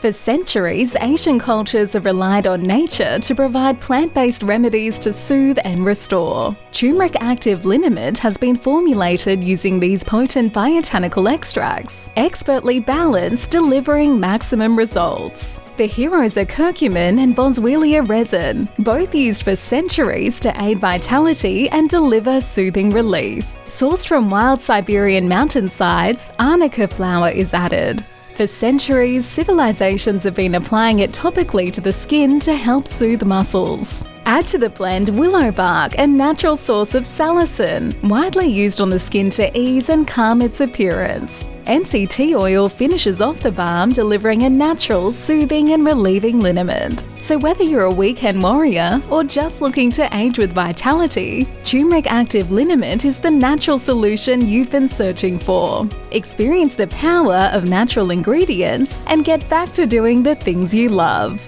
For centuries, Asian cultures have relied on nature to provide plant-based remedies to soothe and restore. Turmeric Active Liniment has been formulated using these potent botanical extracts, expertly balanced, delivering maximum results. The heroes are curcumin and boswellia resin, both used for centuries to aid vitality and deliver soothing relief. Sourced from wild Siberian mountainsides, Arnica flower is added. For centuries, civilizations have been applying it topically to the skin to help soothe muscles. Add to the blend willow bark, a natural source of salicin, widely used on the skin to ease and calm its appearance. MCT oil finishes off the balm, delivering a natural, soothing and relieving liniment. So whether you're a weekend warrior or just looking to age with vitality, Turmeric Active Liniment is the natural solution you've been searching for. Experience the power of natural ingredients and get back to doing the things you love.